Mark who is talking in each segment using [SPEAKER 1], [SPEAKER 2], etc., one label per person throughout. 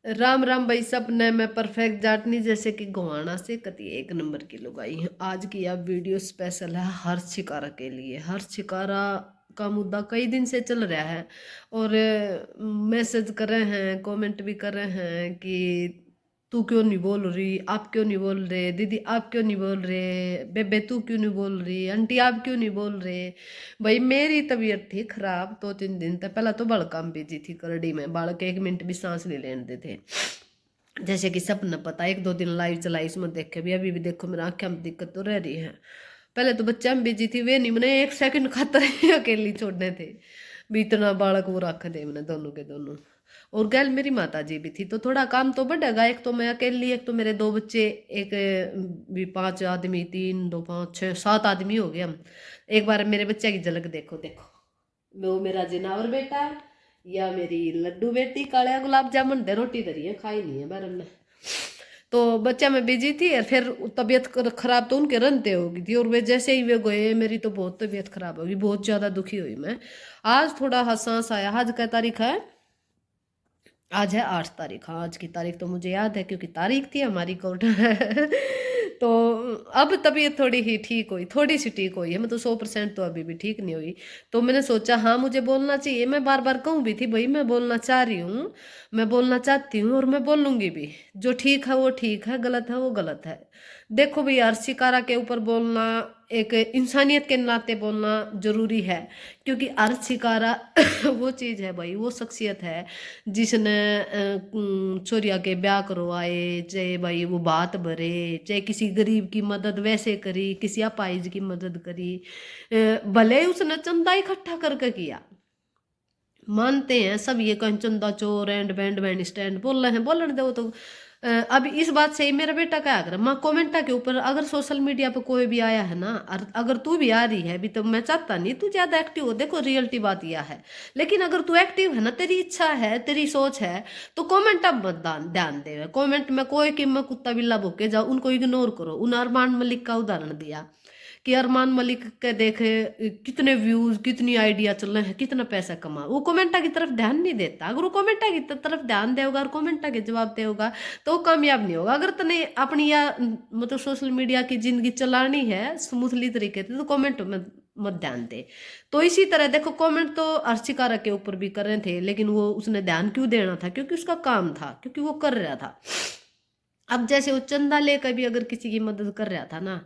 [SPEAKER 1] राम राम भाई, सपने में परफेक्ट जाटनी जैसे कि गोवाना से कति एक नंबर की लुगाई है। आज की यह वीडियो स्पेशल है हर शिकारा के लिए। हर शिकारा का मुद्दा कई दिन से चल रहा है और मैसेज कर रहे हैं, कमेंट भी कर रहे हैं कि तू क्यों नहीं बोल रही, आप क्यों नहीं बोल रहे, दीदी आप क्यों नहीं बोल रहे, बेबे तू क्यों नहीं बोल रही, आंटी आप क्यों नहीं बोल रहे। भाई मेरी तबीयत थी खराब 2-3 दिन तक। पहला तो बड़का बिजी थी करड़ी में, बालक 1 मिनट भी सांस नहीं लेने देते। जैसे कि सपना पता 1-2 दिन लाइव चलाई इसमें देखे भी, अभी भी देखो मेरा आंखें में दिक्कत तो रह रही है। पहले तो बच्चा में बिजी थी, वे नहीं मैंने 1 सेकंड खातर ही अकेली छोड़ने थे भी, इतना बालक वो रख दे मैंने दोनों के दोनों। और गैल मेरी माता जी भी थी तो थोड़ा काम तो बढ़ेगा। एक तो मैं अकेली, एक तो मेरे 2 बच्चे, एक भी 5 आदमी, 3, 2, 5, 6, 7 आदमी हो गए हम। एक बार मेरे बच्चे की झलक देखो देखो, वो मेरा जिनावर बेटा या मेरी लड्डू बेटी काले गुलाब जामुन दे रोटी धरी है, खाई नहीं है बार हमने। तो बच्चा में बिजी थी और फिर तबीयत खराब तो उनके रनते हो गई थी, और वे जैसे ही वे गए मेरी तो बहुत तबीयत खराब होगी, बहुत ज्यादा दुखी हुई मैं। आज थोड़ा हसास आया। आज क्या तारीख है? आज है 8 तारीख। हाँ, आज की तारीख तो मुझे याद है क्योंकि तारीख थी हमारी कोर्ट तो अब तबीयत थोड़ी ही ठीक हुई, थोड़ी सी ठीक हुई है, मतलब 100% तो अभी भी ठीक नहीं हुई। तो मैंने सोचा हाँ मुझे बोलना चाहिए। मैं बार बार कहूँ भी थी भाई मैं बोलना चाह रही हूँ, मैं बोलना चाहती हूँ और मैं बोलूंगी भी। जो ठीक है वो ठीक है, गलत है वो गलत है। देखो भाई, हर शिकारा के ऊपर बोलना एक इंसानियत के नाते बोलना जरूरी है, क्योंकि हर शिकारा वो चीज़ है भाई, वो शख्सियत है जिसने छोरिया के ब्याह करवाए, चाहे भाई वो बात भरे, चाहे किसी गरीब की मदद वैसे करी, किसी अपाहिज की मदद करी। भले ही उसने चंदा इकट्ठा करके किया, मानते हैं सब ये कहीं चंदा चोर एंड बैंड बैंड स्टैंड बोल रहे हैं, बोलने दो तो। अब इस बात से ही मेरा बेटा क्या कर माँ कमेंटा के ऊपर, अगर सोशल मीडिया पे कोई भी आया है ना, अगर तू भी आ रही है भी, तो मैं चाहता नहीं तू ज्यादा एक्टिव हो, देखो रियलिटी बात यह है। लेकिन अगर तू एक्टिव है ना, तेरी इच्छा है, तेरी सोच है, तो कमेंट अब मत ध्यान दे। कमेंट में कोई कि मैं कुत्ता बिल्ला भूके जाओ, उनको इग्नोर करो। उन अरमान मलिक का उदाहरण दिया कि अरमान मलिक के देखे कितने व्यूज, कितनी आइडिया चल रहे हैं, कितना पैसा कमा, वो कमेंटा की तरफ ध्यान नहीं देता। अगर वो कमेंटा की तरफ ध्यान देगा और कमेंटा के जवाब देगा तो वो कामयाब नहीं होगा। अगर तने अपनी या मतलब सोशल मीडिया की जिंदगी चलानी है स्मूथली तरीके से, तो कमेंट में मत ध्यान दे। तो इसी तरह देखो, कमेंट तो अर्शिकारा के ऊपर भी कर रहे थे, लेकिन वो उसने ध्यान क्यों देना था? क्योंकि उसका काम था, क्योंकि वो कर रहा था। अब जैसे वो चंदा लेकर भी अगर किसी की मदद कर रहा था ना,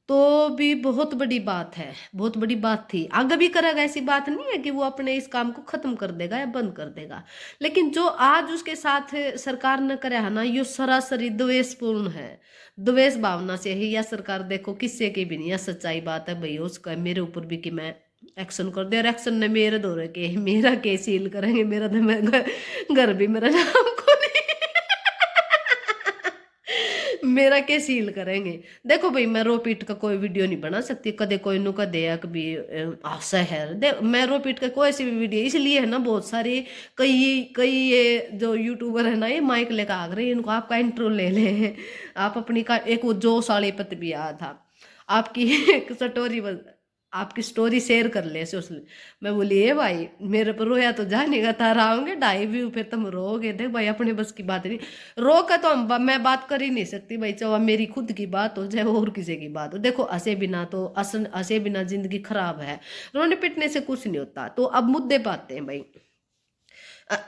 [SPEAKER 1] तो भी बहुत बड़ी बात है, बहुत बड़ी बात थी। आगे भी करेगा, ऐसी बात नहीं है कि वो अपने इस काम को खत्म कर देगा या बंद कर देगा। लेकिन जो आज उसके साथ सरकार ने करे है ना, ये सरासरी द्वेषपूर्ण है। द्वेष भावना से ही यह सरकार देखो किससे की भी नहीं। यह सच्चाई बात है भाई, उसका मेरे ऊपर भी कि मैं एक्शन कर दे, और एक्शन ने मेरे दौरे के मेरा केस सील करेंगे, मेरा तो मैं घर भी मेरा नाम को नहीं मेरा क्या सील करेंगे। देखो भाई, मैं रो पीट का कोई वीडियो नहीं बना सकती, कदे कोई नु कदे कभी आशा है दे, मैं रो पीट का कोई सी भी वीडियो इसलिए है ना, बहुत सारे कई कई ये जो यूट्यूबर है ना, ये माइक लेकर आ रहे हैं, इनको आपका इंट्रो ले लें आप अपनी का। एक वो जो साले पत भी आया था आपकी एक स्टोरी, आपकी स्टोरी शेयर कर ले सोशल। मैं बोली ए भाई, मेरे पर रोया तो जाने का था, रहोगे 2.5 व्यू फिर तुम रोगे। देख भाई, अपने बस की बात नहीं, रो का तो मैं बात कर ही नहीं सकती भाई, चाहे मेरी खुद की बात हो चाहे और किसी की बात हो। देखो हंसे बिना तो हंसे बिना जिंदगी खराब है, रोने पिटने से कुछ नहीं होता। तो अब मुद्दे पे आते हैं भाई,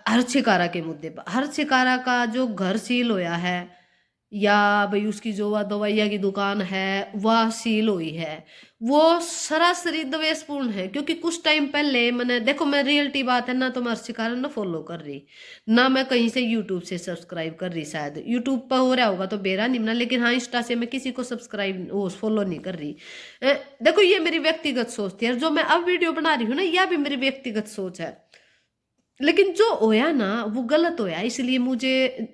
[SPEAKER 1] हर शिकारा के मुद्दे पर। हर शिकारा का जो घर सील होया है, या भाई उसकी जो वह दवाइया की दुकान है वह सील हुई है, वो सरासरी द्वेषपूर्ण है। क्योंकि कुछ टाइम पहले मैंने देखो, मैं रियलिटी बात है ना, तो मैं अर्शिकारा ना फॉलो कर रही ना, मैं कहीं से यूट्यूब से सब्सक्राइब कर रही। शायद यूट्यूब पर हो रहा होगा तो बेरा नहीं ना, लेकिन हाँ इंस्टा से मैं किसी को सब्सक्राइब वो फॉलो नहीं कर रही। देखो ये मेरी व्यक्तिगत सोच थी, और जो मैं अब वीडियो बना रही हूँ ना, यह भी मेरी व्यक्तिगत सोच है। लेकिन जो होया ना वो गलत होया, इसलिए मुझे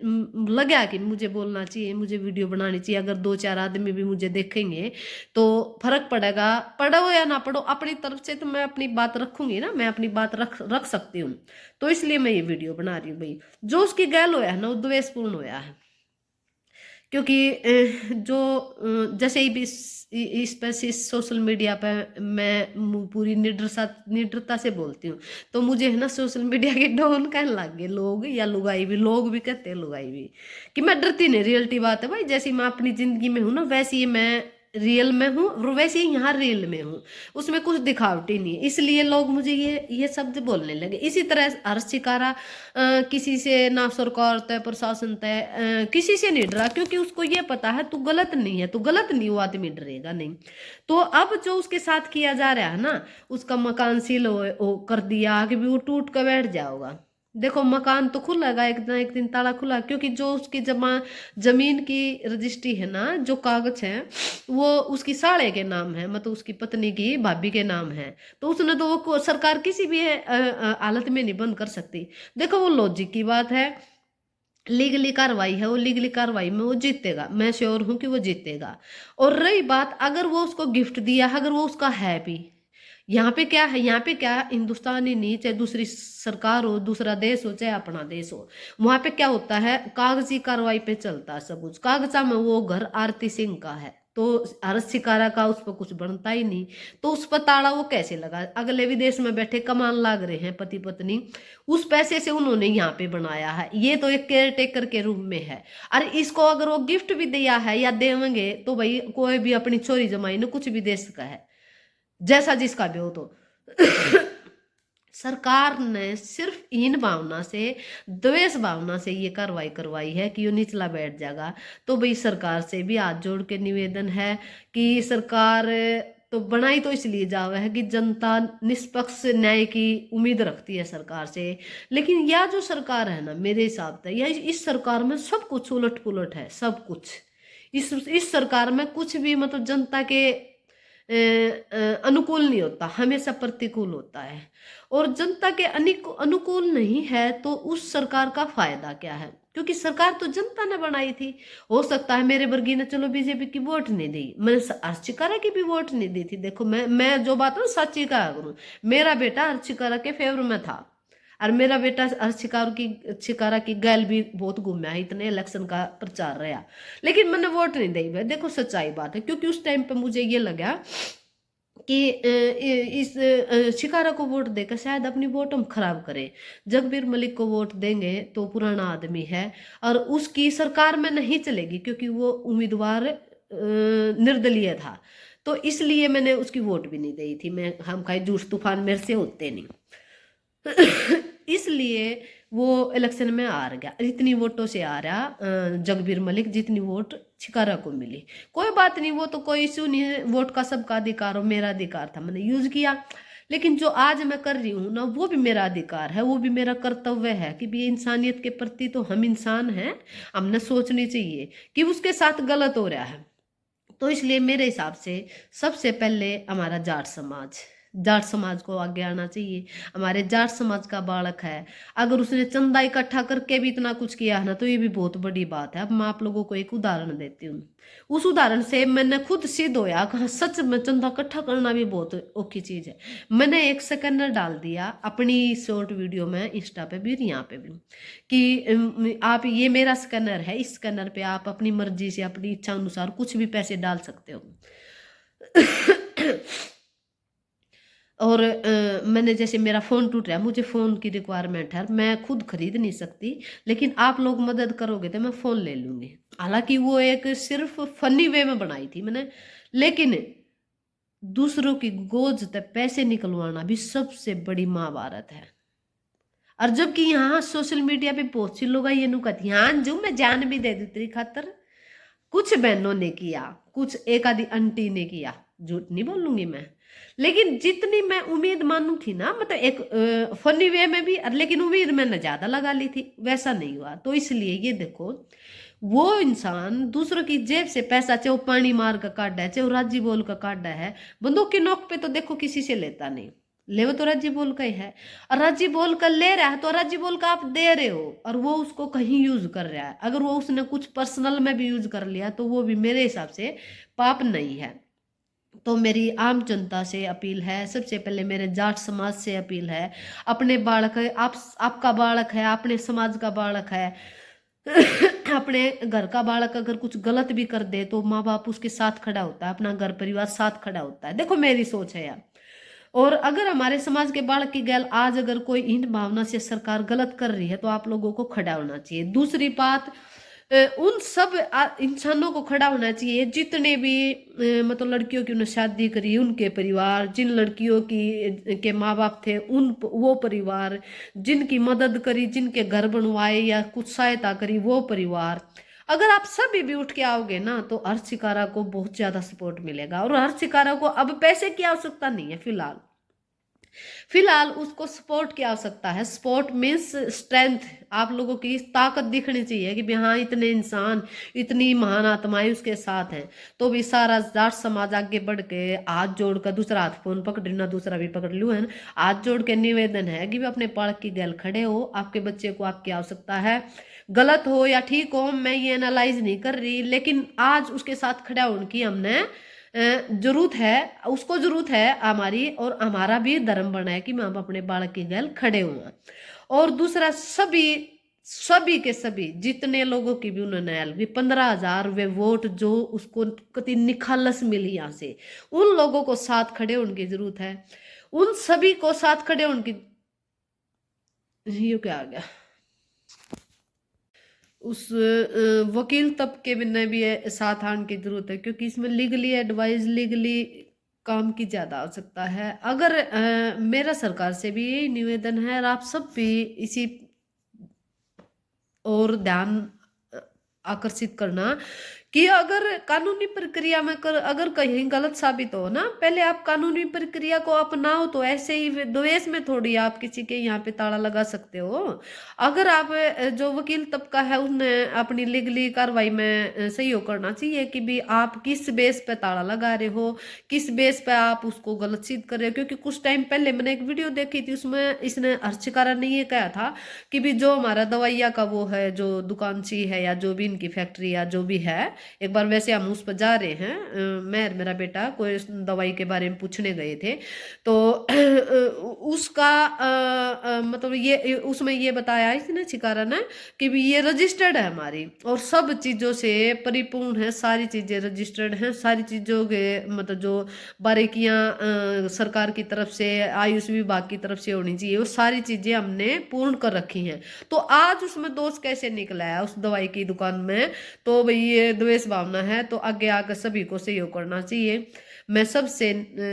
[SPEAKER 1] लगा कि मुझे बोलना चाहिए, मुझे वीडियो बनानी चाहिए। अगर 2-4 आदमी भी मुझे देखेंगे तो फर्क पड़ेगा, पढ़ो या ना पढ़ो, अपनी तरफ से तो मैं अपनी बात रखूंगी ना, मैं अपनी बात रख रख सकती हूँ। तो इसलिए मैं ये वीडियो बना रही हूँ भाई। जो उसकी गैल होया है ना, वो द्वेषपूर्ण होया है। क्योंकि जो जैसे ही भी इस पे इस सोशल मीडिया पे मैं पूरी निडरता से बोलती हूँ, तो मुझे है ना सोशल मीडिया के डॉन कहने लग गए लोग, या लुगाई भी, लोग भी कहते हैं लुगाई भी, कि मैं डरती नहीं। रियलिटी बात है भाई, जैसी मैं अपनी जिंदगी में हूँ ना, वैसी ही मैं रियल में हूँ, और वैसे ही यहाँ रियल में हूँ, उसमें कुछ दिखावटी नहीं है। इसलिए लोग मुझे ये शब्द बोलने लगे। इसी तरह हर्ष शिकारा किसी से ना सरकार तय प्रशासन तय किसी से नहीं डरा, क्योंकि उसको ये पता है तू गलत नहीं है, तू गलत नहीं, वो आदमी डरेगा नहीं। तो अब जो उसके साथ किया जा रहा है ना, उसका मकान सील कर दिया, आगे भी वो टूट कर बैठ जाओगा। देखो मकान तो खुलेगा एक ना एक दिन, ताला खुला, क्योंकि जो उसकी जमीन की रजिस्ट्री है ना, जो कागज है, वो उसकी साले के नाम है, मतलब उसकी पत्नी की भाभी के नाम है। तो उसने तो वो सरकार किसी भी हालत में नहीं बंद कर सकती। देखो वो लॉजिक की बात है, लीगली कार्रवाई है, वो लीगली कार्रवाई में वो जीतेगा, मैं श्योर हूं कि वो जीतेगा। और रही बात, अगर वो उसको गिफ्ट दिया, अगर वो उसका है भी, यहाँ पे क्या है, यहाँ पे क्या है, हिंदुस्तान ही नहीं, चाहे दूसरी सरकार हो, दूसरा देश हो, चाहे अपना देश हो, वहां पे क्या होता है, कागजी कार्रवाई पे चलता है सब कुछ। कागजा में वो घर आरती सिंह का है, तो हर्ष शिकारा का उस पर कुछ बनता ही नहीं। तो उस पर ताला वो कैसे लगा, अगले विदेश में बैठे कमान लाग रहे हैं पति पत्नी, उस पैसे से उन्होंने यहाँ पे बनाया है, ये तो एक केयर टेकर के रूप में है। अरे इसको अगर वो गिफ्ट भी दिया है या देंगे, तो भाई कोई भी अपनी चोरी जमाई ने कुछ भी दे सका है, जैसा जिसका भी हो। तो सरकार ने सिर्फ इन भावना से, द्वेष भावना से ये कार्रवाई करवाई है कि ये निचला बैठ जाएगा। तो भाई सरकार से भी हाथ जोड़ के निवेदन है कि सरकार तो बनाई तो इसलिए जावा है कि जनता निष्पक्ष न्याय की उम्मीद रखती है सरकार से। लेकिन यह जो सरकार है ना, मेरे हिसाब से यह इस सरकार में सब कुछ उलट पुलट है, सब कुछ। इस सरकार में कुछ भी मतलब जनता के अनुकूल नहीं होता, हमेशा प्रतिकूल होता है। और जनता के अनुकूल नहीं है तो उस सरकार का फायदा क्या है, क्योंकि सरकार तो जनता ने बनाई थी। हो सकता है मेरे वर्गीय ने चलो बीजेपी की वोट नहीं दी, मैंने अर्चिकारा की भी वोट नहीं दी थी। देखो मैं जो बात है सच्ची कहा करूँ, मेरा बेटा अर्चिकारा के फेवर में था, और मेरा बेटा शिकारा की गैल भी बहुत घूमया है, इतने इलेक्शन का प्रचार रहा, लेकिन मैंने वोट नहीं दी भाई। देखो सच्चाई बात है, क्योंकि उस टाइम पे मुझे ये लगा कि इस शिकारा को वोट देकर शायद अपनी वोट हम खराब करें। जगबीर मलिक को वोट देंगे तो पुराना आदमी है, और उसकी सरकार में नहीं चलेगी, क्योंकि वो उम्मीदवार निर्दलीय था। तो इसलिए मैंने उसकी वोट भी नहीं दी थी। मैं हम खाए जूस तूफान मेरे से होते नहीं। इसलिए वो इलेक्शन में हार गया, इतनी वोटों से आ रहा जगबीर मलिक, जितनी वोट छिकारा को मिली। कोई बात नहीं, वो तो कोई इश्यू नहीं है, वोट का सबका अधिकार हो, मेरा अधिकार था, मैंने यूज किया। लेकिन जो आज मैं कर रही हूँ ना, वो भी मेरा अधिकार है, वो भी मेरा कर्तव्य है कि भी इंसानियत के प्रति तो हम इंसान हैं, हमने सोचनी चाहिए कि उसके साथ गलत हो रहा है। तो इसलिए मेरे हिसाब से सबसे पहले हमारा जाट समाज को आगे आना चाहिए। हमारे जाट समाज का बालक है, अगर उसने चंदा इकट्ठा करके भी इतना कुछ किया है ना, तो ये भी बहुत बड़ी बात है। अब मैं आप लोगों को एक उदाहरण देती हूँ, उस उदाहरण से मैंने खुद सिद्ध होया कि हाँ, सच में चंदा इकट्ठा करना भी बहुत औखी चीज है। मैंने एक स्कैनर डाल दिया अपनी शॉर्ट वीडियो में, इंस्टा पे भी, यहाँ पे भी, कि आप, ये मेरा स्कैनर है, इस स्कैनर पे आप अपनी मर्जी से, अपनी इच्छा अनुसार कुछ भी पैसे डाल सकते हो। और मैंने, जैसे मेरा फ़ोन टूट रहा है, मुझे फ़ोन की रिक्वायरमेंट है, मैं खुद खरीद नहीं सकती, लेकिन आप लोग मदद करोगे तो मैं फ़ोन ले लूँगी। हालांकि वो एक सिर्फ फनी वे में बनाई थी मैंने, लेकिन दूसरों की गोद तक पैसे निकलवाना भी सबसे बड़ी महाभारत है। और जबकि यहाँ सोशल मीडिया पे बहुत सी लोग ये नु कहती, हाँ जो मैं जान भी दे दी तेरी खातर। कुछ बहनों ने किया, कुछ एक आधी आंटी ने किया, झूठ नहीं बोलूंगी मैं, लेकिन जितनी मैं उम्मीद मानू थी ना, मतलब एक फनी वे में भी, लेकिन उम्मीद मैंने ज्यादा लगा ली थी, वैसा नहीं हुआ। तो इसलिए ये देखो, वो इंसान दूसरों की जेब से पैसा, चाहे वो पानी मार का काटा है, चाहे वो राजी बोल का काटा है, बंदूक की नोक पे तो देखो किसी से लेता नहीं, ले वो तो राजी बोल का ही है। और राजी बोल कर ले रहा है तो राजी बोल का आप दे रहे हो, और वो उसको कहीं यूज कर रहा है। अगर वो उसने कुछ पर्सनल में भी यूज कर लिया तो वो भी मेरे हिसाब से पाप नहीं है। तो मेरी आम जनता से अपील है, सबसे पहले मेरे जाट समाज से अपील है, अपने बालक है, आपका बालक है, अपने समाज का बालक है, अपने घर का बालक अगर कुछ गलत भी कर दे तो माँ बाप उसके साथ खड़ा होता है, अपना घर परिवार साथ खड़ा होता है। देखो मेरी सोच है यार। और अगर हमारे समाज के बालक की गैल आज अगर कोई इन भावना से सरकार गलत कर रही है तो आप लोगों को खड़ा होना चाहिए। दूसरी बात, उन सब इंसानों को खड़ा होना चाहिए जितने भी मतलब लड़कियों की उन्हें शादी करी उनके परिवार, जिन लड़कियों की के माँ बाप थे उन वो परिवार, जिनकी मदद करी, जिनके घर बनवाए या कुछ सहायता करी वो परिवार। अगर आप सभी भी उठ के आओगे ना तो हर शिकारा को बहुत ज्यादा सपोर्ट मिलेगा। और हर शिकारा को अब पैसे की आवश्यकता नहीं है फिलहाल। फिलहाल उसको सपोर्ट की आवश्यकता है। Support means strength. आप लोगों की ताकत दिखनी चाहिए कि भी हाँ इतने इंसान, इतनी महान आत्माएं उसके साथ हैं। तो भी सारा जाट समाज आगे बढ़ के हाथ जोड़ कर, दूसरा हाथ फोन पकड़ ना दूसरा भी पकड़ लू है ना, हाथ जोड़ के निवेदन है कि भी अपने पालक की गैल खड़े हो। आपके बच्चे को आपकी आवश्यकता है, गलत हो या ठीक हो मैं ये एनालाइज नहीं कर रही, लेकिन आज उसके साथ खड़ा होने की हमने जरूरत है, उसको जरूरत है हमारी। और हमारा भी धर्म बना है कि हम अपने बालक की गैल खड़े हुए। और दूसरा, सभी सभी के सभी जितने लोगों की भी उन्होंने हेल्प की, 15,000 वे वोट जो उसको कति निखालस मिली यहाँ से, उन लोगों को साथ खड़े होने की जरूरत है। उन सभी को साथ खड़े होने की, ये क्या आ गया, उस वकील तबके में भी साथ आने की जरूरत है, क्योंकि इसमें लीगली एडवाइस, लीगली काम की ज्यादा आवश्यकता है। अगर मेरा सरकार से भी यही निवेदन है और आप सब भी इसी और ध्यान आकर्षित करना कि अगर कानूनी प्रक्रिया में अगर कहीं गलत साबित हो ना, पहले आप कानूनी प्रक्रिया को अपनाओ। तो ऐसे ही द्वेष में थोड़ी आप किसी के यहाँ पे ताला लगा सकते हो। अगर आप जो वकील तबका है उसने अपनी लीगली कार्रवाई में सहयोग करना चाहिए कि भी आप किस बेस पे ताला लगा रहे हो, किस बेस पे आप उसको गलत सिद्ध कर रहे हो। क्योंकि कुछ टाइम पहले मैंने एक वीडियो देखी थी, उसमें इसने अर्चकारा ने ये कहा था कि भी जो हमारा दवाइया का वो है जो दुकान सी है या जो भी इनकी फैक्ट्री या जो भी है, एक बार वैसे हम उस पर जा रहे हैं, मैं और मेरा बेटा कोई दवाई के बारे में पूछने गए थे। तो उसका मतलब ये उसमें ये बताया इसने शिकारा ने कि भी ये रजिस्टर्ड है हमारी और सब चीज़ों से परिपूर्ण है, सारी चीज़ें रजिस्टर्ड हैं, सारी चीज़ों के मतलब जो बारीकियां सरकार की तरफ से, आयुष विभाग की तरफ से होनी चाहिए, वो सारी चीज़ें हमने पूर्ण कर रखी हैं। तो आज उसमें दोष कैसे निकला है उस दवाई की दुकान में? तो भाई ये द्वेष भावना है। तो आगे आकर सभी को सहयोग करना चाहिए। मैं सबसे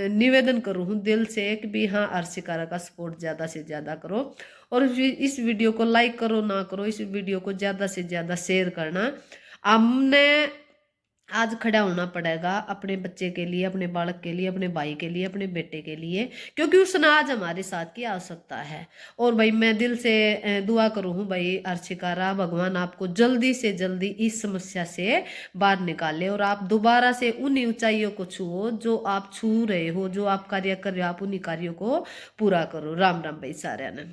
[SPEAKER 1] निवेदन करूँ दिल से कि भी हाँ अर्शिकारा का सपोर्ट ज़्यादा से ज़्यादा करो। और इस वीडियो को लाइक करो ना करो, इस वीडियो को ज़्यादा से ज़्यादा शेयर करना। हमने आज खड़ा होना पड़ेगा अपने बच्चे के लिए, अपने बालक के लिए, अपने भाई के लिए, अपने बेटे के लिए, क्योंकि उसने आज हमारे साथ की आवश्यकता है। और भाई मैं दिल से दुआ करूँ हूँ भाई अर्शिकारा, भगवान आपको जल्दी से जल्दी इस समस्या से बाहर निकाले और आप दोबारा से उन ऊंचाइयों को छुओ जो आप छू रहे हो, जो आप कार्य कर रहे हो, आप उन्हीं कार्यों को पूरा करो। राम राम भाई सारे ने।